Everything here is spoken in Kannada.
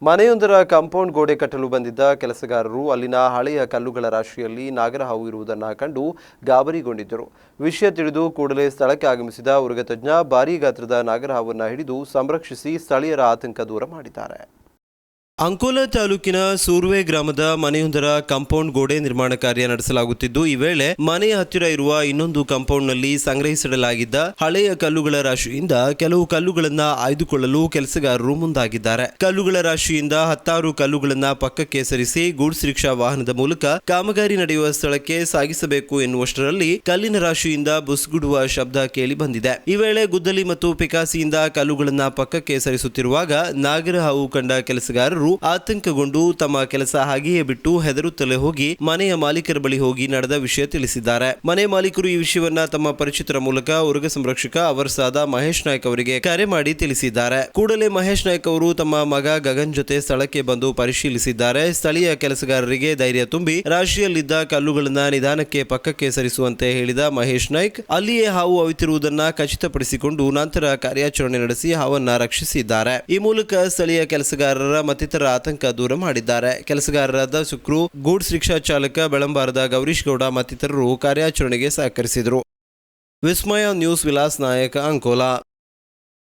ಮನೆಯೊಂದರ ಕಾಂಪೌಂಡ್ ಗೋಡೆ ಕಟ್ಟಲು ಬಂದಿದ್ದ ಕೆಲಸಗಾರರು ಅಲ್ಲಿನ ಹಳೆಯ ಕಲ್ಲುಗಳ ರಾಶಿಯಲ್ಲಿ ನಾಗರಹಾವು ಇರುವುದನ್ನು ಕಂಡು ಗಾಬರಿಗೊಂಡಿದ್ದರು. ವಿಷಯ ತಿಳಿದು ಕೂಡಲೇ ಸ್ಥಳಕ್ಕೆ ಆಗಮಿಸಿದ ಉರಗತಜ್ಞ ಭಾರೀ ಗಾತ್ರದ ನಾಗರಹಾವನ್ನು ಹಿಡಿದು ಸಂರಕ್ಷಿಸಿ ಸ್ಥಳೀಯರ ಆತಂಕ ದೂರ ಮಾಡಿದ್ದಾರೆ. ಅಂಕೋಲಾ ತಾಲೂಕಿನ ಸೂರ್ವೆ ಗ್ರಾಮದ ಮನೆಯೊಂದರ ಕಾಂಪೌಂಡ್ ಗೋಡೆ ನಿರ್ಮಾಣ ಕಾರ್ಯ ನಡೆಸಲಾಗುತ್ತಿದ್ದು, ಈ ವೇಳೆ ಮನೆಯ ಹತ್ತಿರ ಇರುವ ಇನ್ನೊಂದು ಕಾಂಪೌಂಡ್ನಲ್ಲಿ ಸಂಗ್ರಹಿಸಿಡಲಾಗಿದ್ದ ಹಳೆಯ ಕಲ್ಲುಗಳ ರಾಶಿಯಿಂದ ಕೆಲವು ಕಲ್ಲುಗಳನ್ನು ಆಯ್ದುಕೊಳ್ಳಲು ಕೆಲಸಗಾರರು ಮುಂದಾಗಿದ್ದಾರೆ. ಕಲ್ಲುಗಳ ರಾಶಿಯಿಂದ 10 ಕಲ್ಲುಗಳನ್ನು ಪಕ್ಕಕ್ಕೆ ಸರಿಸಿ ಗೂಡ್ಸ್ ರಿಕ್ಷಾ ವಾಹನದ ಮೂಲಕ ಕಾಮಗಾರಿ ನಡೆಯುವ ಸ್ಥಳಕ್ಕೆ ಸಾಗಿಸಬೇಕು ಎನ್ನುವಷ್ಟರಲ್ಲಿ ಕಲ್ಲಿನ ರಾಶಿಯಿಂದ ಬುಸ್ಗುಡುವ ಶಬ್ದ ಕೇಳಿ ಬಂದಿದೆ. ಈ ವೇಳೆ ಗುದ್ದಲಿ ಮತ್ತು ಪಿಕಾಸಿಯಿಂದ ಕಲ್ಲುಗಳನ್ನು ಪಕ್ಕಕ್ಕೆ ಸರಿಸುತ್ತಿರುವಾಗ ನಾಗರಹಾವು ಕಂಡ ಕೆಲಸಗಾರರು ಆತಂಕಗೊಂಡು ತಮ್ಮ ಕೆಲಸ ಹಾಗೆಯೇ ಬಿಟ್ಟು ಹೆದರುತ್ತಲೇ ಹೋಗಿ ಮನೆಯ ಮಾಲೀಕರ ಬಳಿ ಹೋಗಿ ನಡೆದ ವಿಷಯ ತಿಳಿಸಿದ್ದಾರೆ. ಮನೆ ಮಾಲೀಕರು ಈ ವಿಷಯವನ್ನ ತಮ್ಮ ಪರಿಚಿತರ ಮೂಲಕ ಉರಗ ಸಂರಕ್ಷಕ ಅವರ್ಸಾದ ಮಹೇಶ್ ನಾಯ್ಕ್ ಅವರಿಗೆ ಕರೆ ಮಾಡಿ ತಿಳಿಸಿದ್ದಾರೆ. ಕೂಡಲೇ ಮಹೇಶ್ ನಾಯ್ಕ್ ಅವರು ತಮ್ಮ ಮಗ ಗಗನ್ ಜೊತೆ ಸ್ಥಳಕ್ಕೆ ಬಂದು ಪರಿಶೀಲಿಸಿದ್ದಾರೆ. ಸ್ಥಳೀಯ ಕೆಲಸಗಾರರಿಗೆ ಧೈರ್ಯ ತುಂಬಿ ರಾಶಿಯಲ್ಲಿದ್ದ ಕಲ್ಲುಗಳನ್ನ ನಿಧಾನಕ್ಕೆ ಪಕ್ಕಕ್ಕೆ ಸರಿಸುವಂತೆ ಹೇಳಿದ ಮಹೇಶ್ ನಾಯ್ಕ್ ಅಲ್ಲಿಯೇ ಹಾವು ಅವಿತಿರುವುದನ್ನ ಖಚಿತಪಡಿಸಿಕೊಂಡು ನಂತರ ಕಾರ್ಯಾಚರಣೆ ನಡೆಸಿ ಹಾವನ್ನ ರಕ್ಷಿಸಿದ್ದಾರೆ. ಈ ಮೂಲಕ ಸ್ಥಳೀಯ ಕೆಲಸಗಾರರ ಮತ್ತಿತರ ಆತಂಕ ದೂರ ಮಾಡಿದ್ದಾರೆ. ಕೆಲಸಗಾರರಾದ ಸುಕ್ರು, ಗೂಡ್ಸ್ ರಿಕ್ಷಾ ಚಾಲಕ ಬೆಳಂಬಾರದ ಗೌರೀಶ್ ಗೌಡ ಮತ್ತಿತರರು ಕಾರ್ಯಾಚರಣೆಗೆ ಸಹಕರಿಸಿದರು. ವಿಸ್ಮಯ ನ್ಯೂಸ್ ವಿಲಾಸ್ ನಾಯಕ, ಅಂಕೋಲಾ.